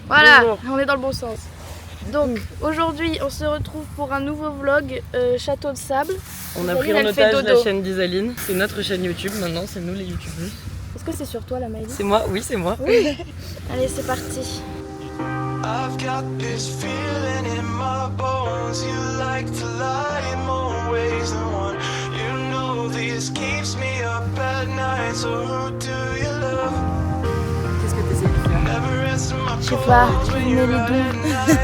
Voilà, Bonjour. on est dans le bon sens. Donc aujourd'hui on se retrouve pour un nouveau vlog Château de Sable. On a Isaline, pris en elle fait otage la dodo. chaîne d'Isaline. C'est notre chaîne YouTube maintenant, c'est nous les youtubeuses. Est-ce que c'est sur toi la Maëlys? C'est moi, oui c'est moi. Oui. Allez c'est parti. I've got this feeling in my bones. You like to lie in more ways than one. You know this keeps me up at night. So who do you love? Qu'est-ce que t'essayes de faire? Never answer my Je sais pas, calls je when mets you're les out doux. at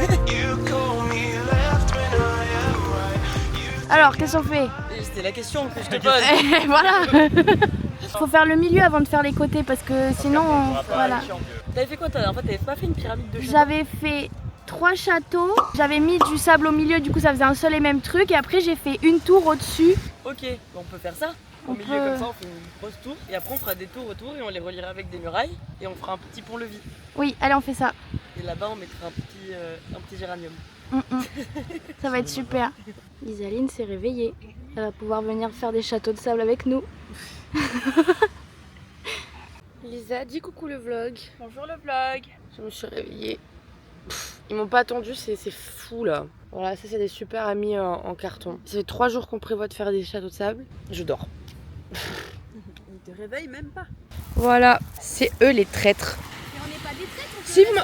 night. You call me left when I am right. Alors qu'est-ce qu'on fait? Et c'était la question que je te pose. Voilà. Faut faire le milieu avant de faire les côtés parce que sinon voilà. T'avais fait quoi toi? En fait t'avais pas fait une pyramide de châteaux? J'avais fait 3 châteaux, j'avais mis du sable au milieu, du coup ça faisait un seul et même truc et après j'ai fait une tour au-dessus. Ok, on peut faire ça. Au On milieu peut- comme ça on fait une grosse tour et après on fera des tours autour et on les reliera avec des murailles et on fera un petit pont-levis. Oui, allez on fait ça. Et là-bas on mettra un petit géranium. Ça va être super. Isaline s'est réveillée. Elle va pouvoir venir faire des châteaux de sable avec nous. Lisa, dis coucou le vlog. Bonjour le vlog. Je me suis réveillée. Ils m'ont pas attendu, c'est fou là. Voilà, ça c'est des super amis en carton. Ça fait 3 jours qu'on prévoit de faire des châteaux de sable. Je dors. Ils te réveillent même pas. Voilà, c'est eux les traîtres. Mais on n'est pas des traîtres. Si vous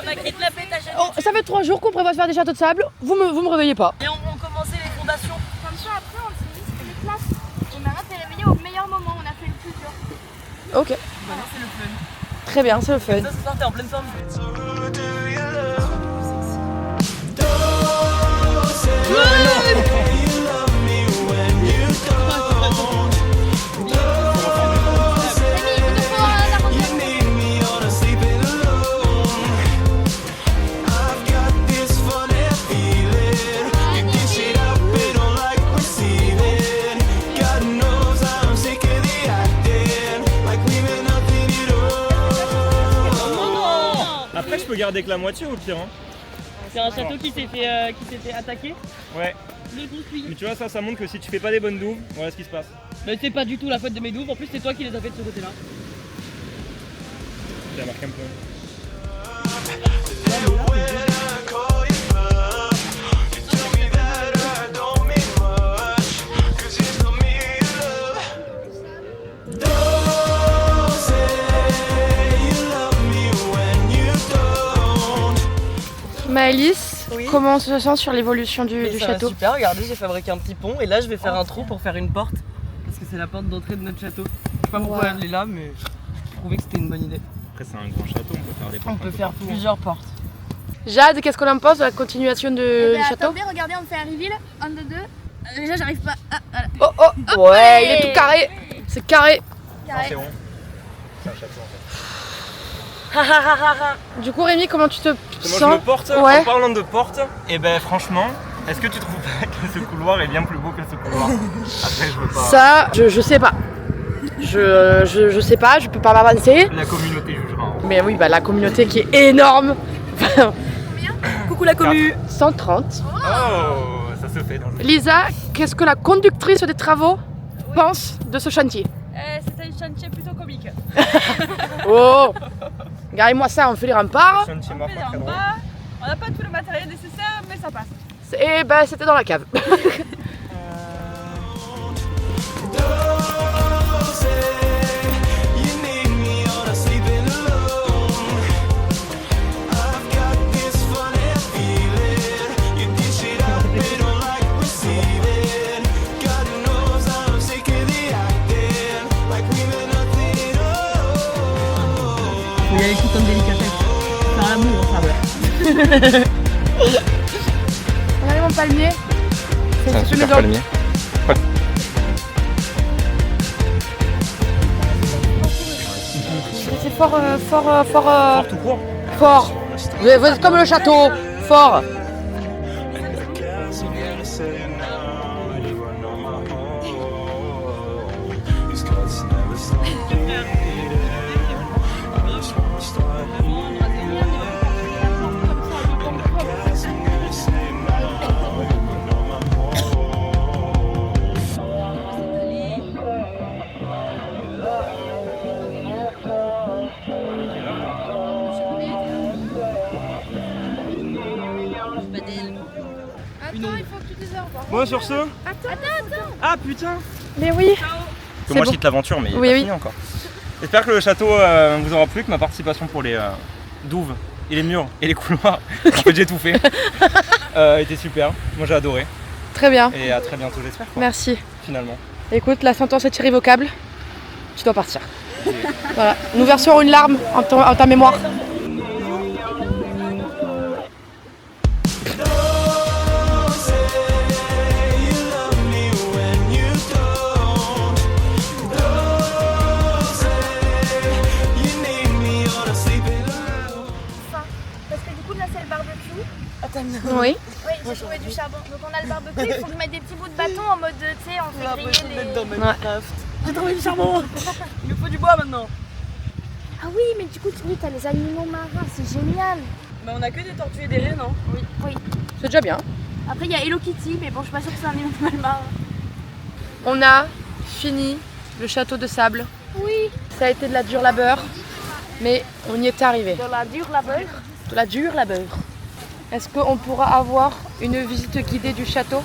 ça fait 3 jours qu'on prévoit de faire des châteaux de sable, vous me réveillez pas. Et on commençait les fondations. Comme ça après on s'est dit c'était les classes. On a s'est réveillé au meilleur moment, on a fait le plus dur. Ok. Maintenant c'est le fun. Très bien, c'est le fun. Ça ce soir t'es en pleine forme. So who do you love? You love me when you don't. You need me on a sleeping alone. I've got this funny feeling. You dish it up, we don't like receiving. God knows I'm sick of the acting, like we meant nothing at all. Après, je peux garder que la moitié au pire. Hein. C'est un château qui s'est fait attaquer. Ouais. Le construit. Mais tu vois, ça montre que si tu fais pas des bonnes douves, voilà ce qui se passe. Mais c'est pas du tout la faute de mes douves. En plus, c'est toi qui les as fait de ce côté-là. J'ai marqué un peu. When I call you first, you tell me that I don't mean much, 'cause you tell me you love. Don't say you love me when you don't. Maëlys, Oui. comment on se sent sur l'évolution du Mais ça va château? super, regardez, j'ai fabriqué un petit pont et là je vais faire un trou pour faire une porte. Parce que c'est la porte d'entrée de notre château. Je sais pas pourquoi Wow. elle est là, mais je trouvais que c'était une bonne idée. Après, c'est un grand château, on peut faire des portes. On peut un peu faire partout. plusieurs portes. Jade, qu'est-ce qu'on en pense de la continuation du château? Attendez, regardez, on fait un reveal. 1, 2, 2. Déjà, j'arrive pas. Ah, voilà. Oh oh, ouais, il est tout carré. C'est carré. Non, c'est rond. C'est un château en fait. Du coup Rémi, comment tu te Moi, je sens? me porte, Ouais. en parlant de porte, et ben franchement, est-ce que tu trouves pas que ce couloir est bien plus beau que ce couloir? Après, je veux pas. Ça, je sais pas. Je sais pas, je peux pas m'avancer. La communauté jugera. Hein. Mais oui, bah la communauté qui est énorme. Coucou la commu. 130. Oh, ça se fait dans le jeu. Lisa, qu'est-ce que la conductrice des travaux pense de ce chantier? C'était un chantier plutôt comique. Oh, regardez-moi ça, on fait les remparts. Chantier mort, On fait pas en très drôle. bas. On n'a pas tout le matériel nécessaire, mais ça passe. Et ben c'était dans la cave. Don't say you need me on a sleeping alone. I've got this funny feeling. You dish it up, we don't like receiving. God knows I'm sick of the acting, like we meant nothing at all. Faut y aller tout en délicatesse. Faire l'amour, ça va. Regardez mon palmier. C'est un une super maison. palmier. C'est fort, Fort tout court. fort. Vous êtes comme le château, fort. These cuts never stop bleeding. I just wanna start healing. And I guess I'm gonna say no. You know my home. il faut que tu te revoies. Bon, sur ce. Attends. Ah putain. Mais oui. Que moi je quitte l'aventure, mais il est pas fini encore. J'espère que le château vous aura plu, que ma participation pour les douves et les murs et les couloirs, en fait j'ai tout fait, était super. Moi j'ai adoré. Très bien, Et à très bientôt j'espère. Quoi, merci. finalement. Écoute, la sentence est irrévocable. Tu dois partir. Voilà. Nous verserons une larme en ta mémoire. Don't say you love me when you don't. Don't say you need me on a sleeping alone. Parce que du coup là c'est le barbecue. Oui. Oui, j'ai trouvé du charbon. Donc on a le barbecue, il faut que je mette des petits bouts de bâton en mode, tu sais, on fait griller les... J'ai trouvé du charbon. Il me faut du bois maintenant. Ah oui, mais du coup, oui, t'as les animaux marins, c'est génial. Mais on a que des tortues et des raies, non? Oui. C'est déjà bien. Après, il y a Hello Kitty, mais bon, je suis pas sûre que c'est un animal marin. On a fini le château de sable. Oui. Ça a été de la dure labeur, mais on y est arrivé. De la dure labeur. De la dure labeur. Est-ce qu'on pourra avoir une visite guidée du château?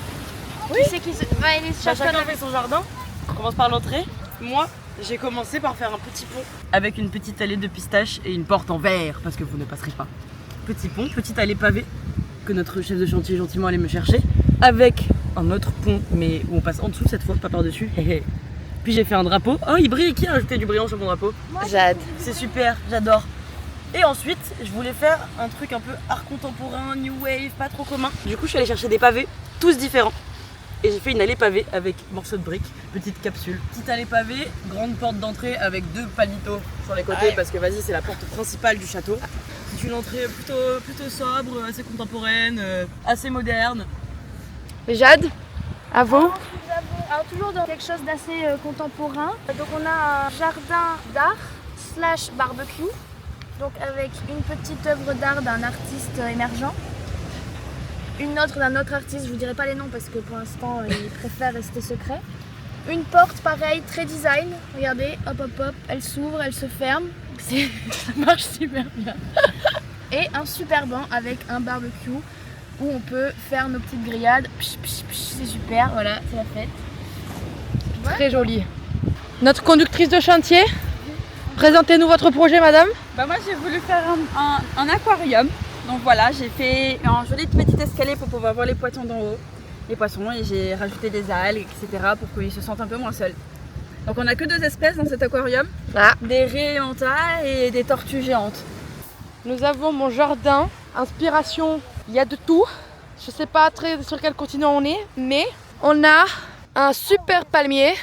Oui. Qui c'est qui va aller se chercher Chacun fait son jardin. On commence par l'entrée. Moi, j'ai commencé par faire un petit pont avec une petite allée de pistaches et une porte en verre parce que vous ne passerez pas. Petit pont, petite allée pavée que notre chef de chantier gentiment allait me chercher avec un autre pont mais où on passe en dessous cette fois, pas par-dessus. Puis j'ai fait un drapeau. Oh, il brille, qui a ajouté du brillant sur mon drapeau? Jade. C'est super, j'adore. Et ensuite, je voulais faire un truc un peu art contemporain, new wave, pas trop commun. Du coup, je suis allée chercher des pavés, tous différents. Et j'ai fait une allée pavée avec morceaux de briques, petite capsule. Petite allée pavée, grande porte d'entrée avec 2 palmitos sur les côtés parce que vas-y, c'est la porte principale du château. C'est une entrée plutôt sobre, assez contemporaine, assez moderne. Et Jade, à vous. Alors toujours dans quelque chose d'assez contemporain. Donc on a un jardin d'art / barbecue. Donc avec une petite œuvre d'art d'un artiste émergent. Une autre d'un autre artiste, je vous dirai pas les noms parce que pour l'instant il préfère rester secret. Une porte pareil, très design, regardez, hop hop hop, elle s'ouvre, elle se ferme, ça marche super bien. Et un super banc avec un barbecue où on peut faire nos petites grillades, c'est super, voilà, c'est la fête. Très joli. Notre conductrice de chantier, présentez-nous votre projet madame. Bah moi j'ai voulu faire un aquarium. Donc voilà, j'ai fait un joli petit escalier pour pouvoir voir les poissons d'en haut. Les poissons, et j'ai rajouté des algues, etc. pour qu'ils se sentent un peu moins seuls. Donc on n'a que 2 espèces dans cet aquarium. Des raies manta et des tortues géantes. Nous avons mon jardin, inspiration, il y a de tout. Je sais pas très sur quel continent on est, mais on a un super palmier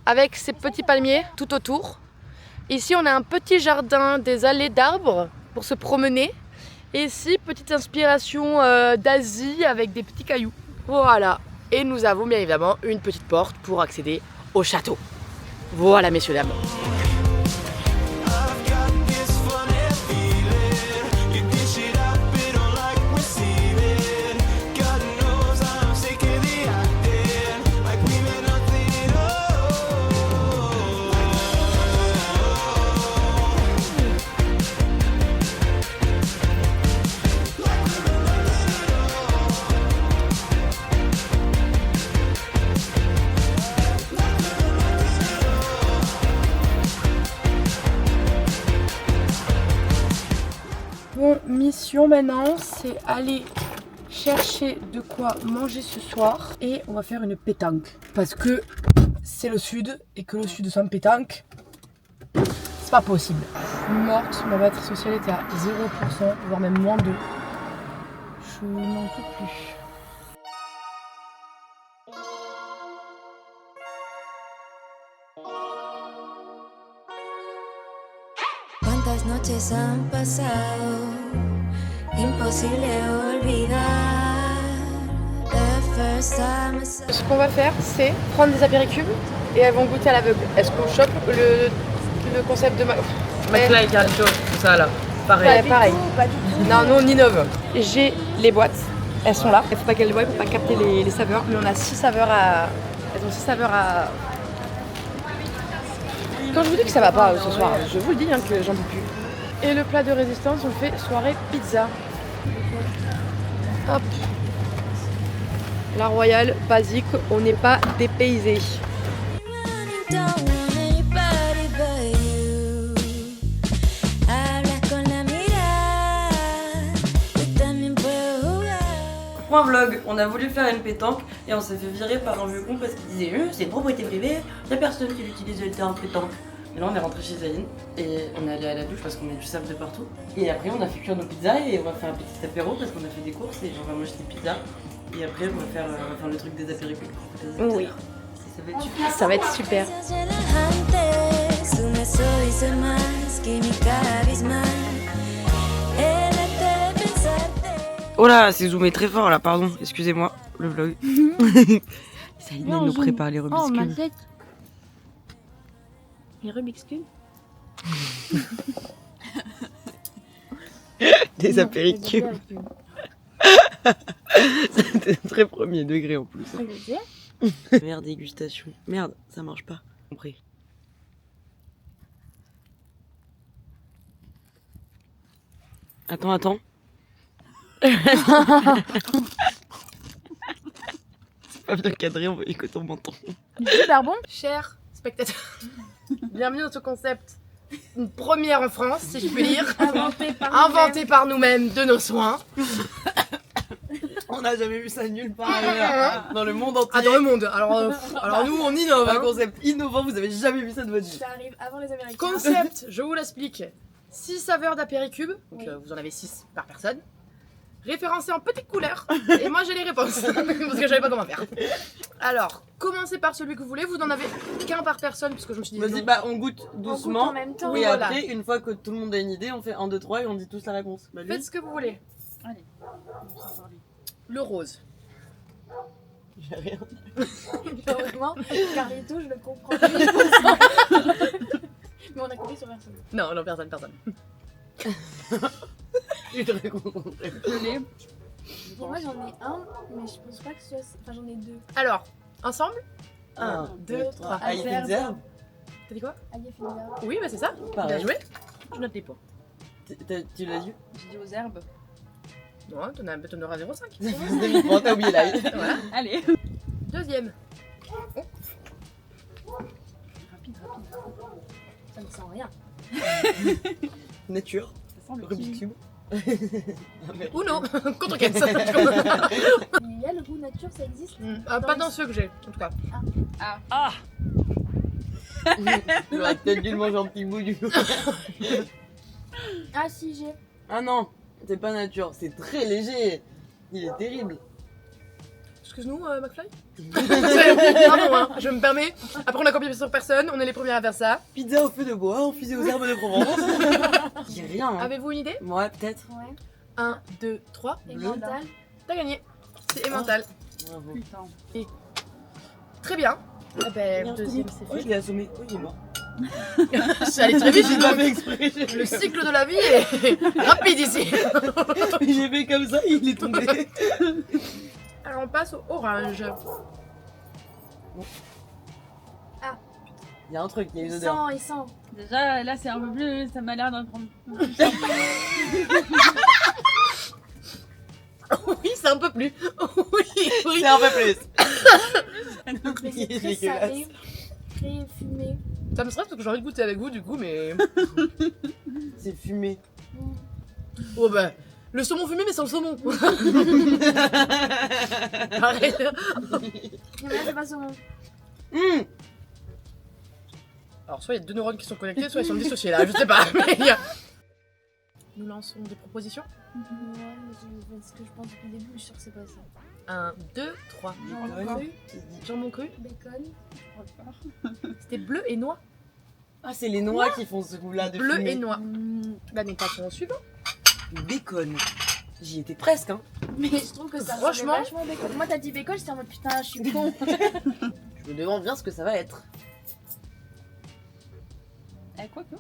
avec ces petits palmiers tout autour. Ici on a un petit jardin, des allées d'arbres pour se promener. Et ici, petite inspiration d'Asie avec des petits cailloux. Voilà. Et nous avons bien évidemment une petite porte pour accéder au château. Voilà messieurs dames. I've got this funny feeling. You dish it up, it don't like receiving. God knows I'm sick of the acting, like we meant nothing at all. Bon, mission maintenant, c'est aller chercher de quoi manger ce soir et on va faire une pétanque. Parce que c'est le sud et que le sud sans pétanque, c'est pas possible. Je suis morte, ma batterie sociale était à 0%, voire même moins 2. Je n'en peux plus. ¿Cuántas noches han pasado? Imposible olvidar. The first time I saw. Ce qu'on va faire, c'est prendre des apéricubes et elles vont goûter à l'aveugle. Est-ce qu'on chope le concept de McFly et Carlito, tout ça là. Pareil. Pareil. Non, nous on innove. J'ai les boîtes, elles sont là. Il faut pas qu'elles les voient pour pas capter les saveurs. Mais on a 6 saveurs à. Elles ont 6 saveurs à. Quand je vous dis que ça va pas ce soir, je vous le dis que j'en peux plus. Et le plat de résistance, on le fait soirée pizza. Hop. La royale, basique, on n'est pas dépaysé. Don't want anybody but you. Hablas con la mirada y también puedo jugar. Point vlog, on a voulu faire une pétanque et on s'est fait virer par un vieux con parce qu'il disait c'est une propriété privée, y'a personne qui l'utilise le terrain pétanque. Et là on est rentré chez Aline et on est allé à la douche parce qu'on est du sable de partout. Et après on a fait cuire nos pizzas et on va faire un petit apéro parce qu'on a fait des courses et on va manger des pizzas. Et après on va faire le truc des apéritifs. Oui. Ça va être super. Ça va être super. Relajantes, tú me dices más, química abismal. El arte de pensarte. Oh là, c'est zoomé très fort là, pardon, excusez-moi, le vlog. Ça y est, nous prépare les Rubik's Cube. tête. Les Rubik's Cube. Des apéricubes. C'était très premier degré en plus. Merde, dégustation. Merde, ça marche pas. Compris. Attends. C'est pas bien cadré, on voyait que ton menton. Super bon. Chers spectateurs, bienvenue dans ce concept. Une première en France, si je puis dire. Inventé par nous-mêmes, de nos soins. On n'a jamais vu ça nulle part ailleurs. Dans le monde entier. Ah, dans le monde. Alors nous, on innove. Un Hein. concept innovant, vous avez jamais vu ça de votre vie. Ça arrive avant les Américains. Concept, je vous l'explique. 6 saveurs d'apéricube, donc vous en avez 6 par personne. Référencés en petites couleurs. Et moi j'ai les réponses, parce que je savais pas comment faire. Alors, commencez par celui que vous voulez. Vous n'en avez qu'un par personne, parce que je me suis dit... Vas-y, bah on goûte doucement. en même temps. Et Voilà. après, une fois que tout le monde a une idée, on fait 1, 2, 3 et on dit tous la réponse. Bah, lui, Faites ce que vous voulez. Allez. Le rose. j'ai rien. Vraiment, Carlito, je le comprends. Mais on a compris sur personne. Non, personne. Je suis très concentrée. Et moi j'en ai un, mais je pense pas que ce soit. Enfin, j'en ai deux. Alors, ensemble 1, 2, 3. Ah, il Azerbe. fait des herbes. T'as dit quoi? Aïe, Finza. Oui, bah c'est ça. Pareil. Bien joué. Je note les points. Tu l'as dit? J'ai dit aux herbes. Non, t'en auras 0,5. Bon, t'as oublié là. Voilà. Allez. Ça Deuxième. ne sent rien. Nature. Ça sent le Rubik's kiwi. Cube. Ou non. Contre Ken. Il y a le goût nature, ça existe. Pas dans ceux que j'ai, en tout cas. J'aurais peut-être dû le manger en petit bout du coup. Ah, si, j'ai. Ah non, c'est pas nature, c'est très léger. Il est terrible. Excuse-nous, McFly. Pardon, hein, je me permets. Après, on a copié sur personne, on est les premiers à faire ça. Pizza au feu de bois, infusée aux herbes de Provence. J'ai rien. Hein. Avez-vous une idée? Ouais, peut-être. Ouais. 1, 2, 3. Et Bleu. mental. T'as gagné. C'est mental. Bravo. Putain. Très bien. Eh ben, deuxième, Oh, c'est je l'ai assommé. Oh, il est mort. fait. Ça allait très vite, J'ai dis pas donc. fait exprès. Le cycle de la vie est rapide ici. J'ai fait comme ça, il est tombé. Alors, on passe au orange. Il y a un truc, il y a une Il odeur. sent, il sent. Déjà, là, c'est un peu plus. Ça m'a l'air d'en prendre. Oui, c'est un peu plus. Oui. C'est un peu plus. Mais c'est Il est très dégueulasse. salé, très fumé. Ça me stresse parce que j'ai envie de goûter avec vous, du coup, mais. C'est fumé. Oh bah. Le saumon fumé, mais sans le saumon. Pareil. Mais là, c'est pas saumon. Alors, soit il y a 2 neurones qui sont connectés, soit ils sont dissociés là, je sais pas. Mais... Nous lançons des propositions. Ouais, mais ce que je pense depuis le début, je suis sûre que c'est pas ça. 1, 2, 3. Jambon cru, Jambon cru. bacon. C'était bleu et noix. Ah, c'est les noix qui font ce goût-là de Bleu fumée. et noix. Bah, nous passons au suivant. Bacon. J'y étais presque, hein. Mais je trouve que ça Franchement. ressemble vachement au bacon. Moi, t'as dit bacon, j'étais en mode putain, je suis con. Je me demande bien ce que ça va être. Eh, quoi que.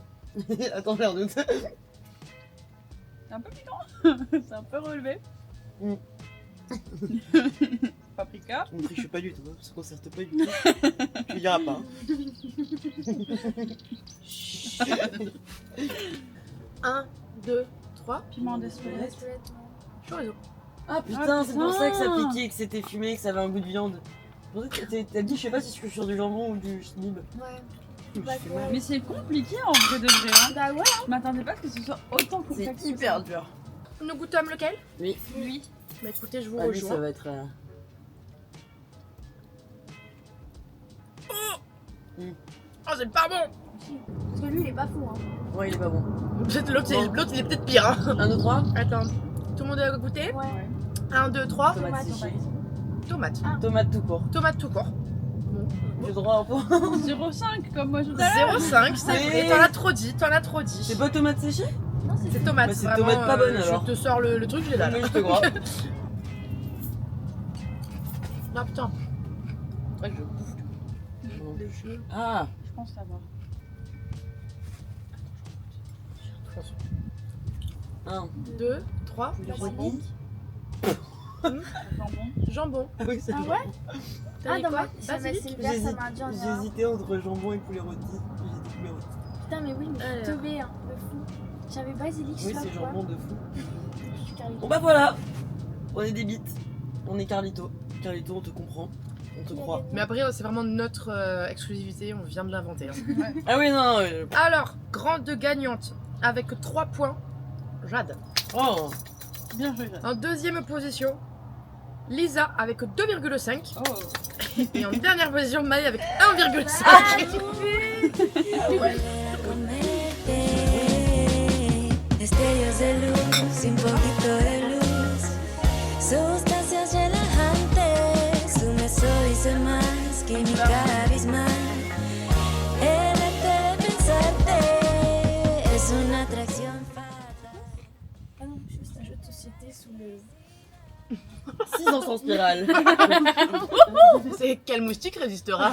Attends, j'ai un doute. C'est un peu piquant. C'est un peu relevé. Paprika. On ne triche pas du tout, hein. On se concerte pas du tout. Tu diras pas. Hein. 1, 2, 3. Piment d'Espelette. Chorizo. Ah putain, c'est pour ça que ça piquait, que c'était fumé, que ça avait un goût de viande. T'as dit, je sais pas si je suis sur du jambon ou du schnib. Ouais. Je me suis fait mal. Mais c'est compliqué en vrai de vrai. Hein. Bah ouais. Je m'attendais pas que ce soit autant complexe. C'est hyper dur. Nous goûtons lequel? Oui. Lui. Bah écoutez, je vous Ah, lui, ça rejoins. va être. Oh, c'est pas bon! Parce que lui, il est pas fou. Hein. Ouais, il est pas bon. Peut-être l'autre, Bon. l'autre, il est peut-être pire. Hein. 1, 2, 3. Attends, tout le monde a goûté? Ouais. 1, 2, 3. Tomate séchée. Tomate. Tomate tout court. Tomate tout court. J'ai droit à un point. 0,5 comme moi tout à l'heure. 0,5, c'est Mais- vrai. T'en as trop dit, t'en as trop dit. C'est pas tomate séchée? Non, C'est tomate. Bah, c'est vraiment, tomate pas bonne, alors. Je te sors le truc, je l'ai là. Mais je te crois. Ah putain. Ouais, je bouffe. Ah, Je pense savoir. 1. 2, 3. Jambon. Jambon. Ah oui, c'est Ah bon. ouais. T'as Ah dit non, quoi? moi, ça m'a Basilic. Sylvia, ça m'a dit en J'ai hésité entre jambon et poulet rôti. J'ai dit poulet rôti. Putain, mais oui, mais Alors. je suis teubée, hein, de fou. J'avais basilic, je Oui, sais c'est pas quoi. jambon de fou. Je suis Carlito. Bon bah voilà. On est des bites. On est Carlito. Carlito, on te comprend. On te croit. Mais après, c'est vraiment notre exclusivité, on vient de l'inventer. Hein. Ah oui, non. Alors, grande gagnante, avec 3 points, Jade. Oh. Bien joué. En deuxième position, Lisa avec 2,5. Oh. Et en dernière position, Maë avec 1,5. Ah, tu pues. Promete destellos de luz, un poquito de luz, sustancias relajantes, tú me sois más, química abismal, el arte de pensarte es una atracción fatal. Ah non, juste un jeu de société sous le. 6 ans sans spirale. C'est quel moustique résistera?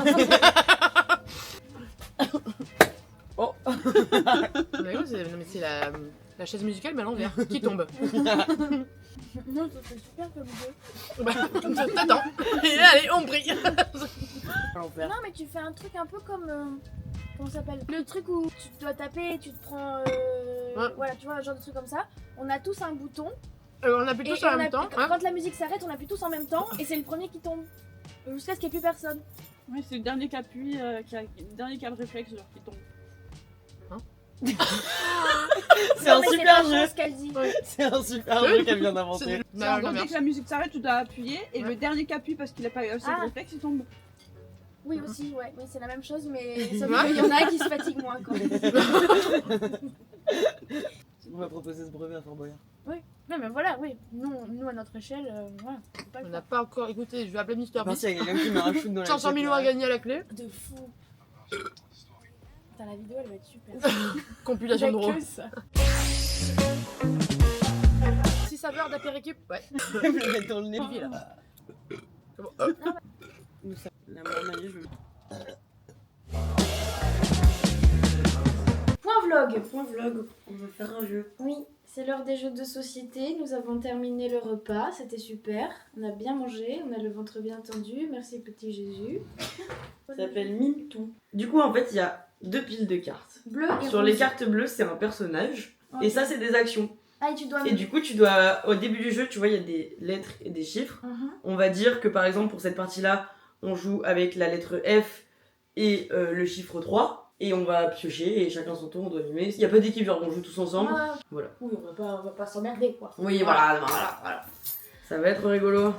Oh. Mais oui, c'est la chaise musicale mais à l'envers qui tombe. Non, ça fait super comme jeu. Bah, t'attends. Et allez, on brille. L'enfer. Non, mais tu fais un truc un peu comme. Comment ça s'appelle? Le truc où tu dois taper et tu te prends. Ouais. Voilà, tu vois, un genre de truc comme ça. On a tous un bouton. On appuie tous en on même temps. appuie- Quand la musique s'arrête, on appuie tous en même temps et c'est le premier qui tombe. Jusqu'à ce qu'il n'y ait plus personne. Oui, c'est le dernier qui appuie, le dernier qui a le réflexe genre qui tombe. C'est un Non, mais super pas jeu. ce qu'elle dit. C'est un super jeu qu'elle vient d'inventer. C'est en gros, dès que la musique s'arrête, tu dois appuyer et le dernier qui appuie parce qu'il a pas assez Ah. de réflexe, il tombe. Oui, aussi, ouais. Oui, c'est la même chose, mais sauf Ouais. qu'il y en a qui se fatiguent moins. Quoi. On va proposer ce brevet à Fort Boyard. Non, mais voilà, oui. Nous à notre échelle, voilà. on peut pas le On faire. n'a pas encore écouté, je vais appeler Mister Merci, Beast. il y a quelqu'un qui met un shoot dans la 500 000 euros à gagner à la clé. De fou. Putain, la vidéo, elle va être super. Compilation de Il y a euros. que ça. 6 saveurs d'apéritif. Ouais. Je vais le mettre dans le nez. Vivi, là. C'est bon. Nous, ça, la marmaille, je veux. Point vlog. On va faire un jeu. Oui, c'est l'heure des jeux de société. Nous avons terminé le repas. C'était super. On a bien mangé. On a le ventre bien tendu. Merci, petit Jésus. Ça s'appelle Mime tout. Du coup, en fait, il y a 2 piles de cartes. Bleu et Sur rose. les cartes bleues, c'est un personnage. Ok. Et ça, c'est des actions. Ah, et tu dois. Et du coup, tu dois. Au début du jeu, tu vois, il y a des lettres et des chiffres. Mhm. On va dire que par exemple, pour cette partie-là, on joue avec la lettre F et le chiffre 3. Et on va piocher et chacun son tour, on doit mimer. Il n'y a pas d'équipe, genre on joue tous ensemble. Ah, Voilà. Oui, on va pas s'emmerder, quoi. Oui, voilà. Ça va être rigolo.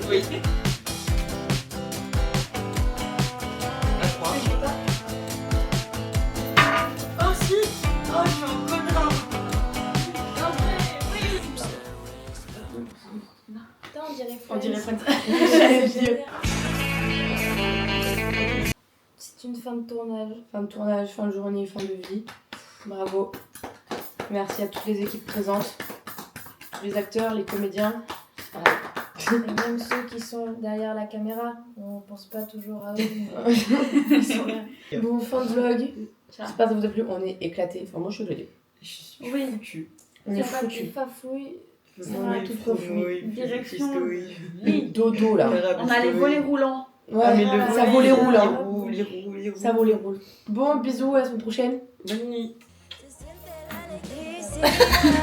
Oui. Oh si. Oh, je suis en connard. On dirait C'est une fin de tournage. Fin de tournage, fin de journée, fin de vie. Bravo. Merci à toutes les équipes présentes. Les acteurs, les comédiens. Et même ceux qui sont derrière la caméra, on pense pas toujours à eux. Mais ils sont là. Bon, fin de vlog. J'espère que ça vous a plu. On est éclatés. Enfin, moi je suis éclatée. Oui. On Il y est a pas de foutus. fafouille. On est toutes refouilles. Direction. Le dodo là. On a les volets roulants. Ouais, mais ça vaut les roules. Hein. Les roues. Ça vaut les roules. Bon, bisous, à la semaine prochaine. Bonne nuit. Se siente la alegría.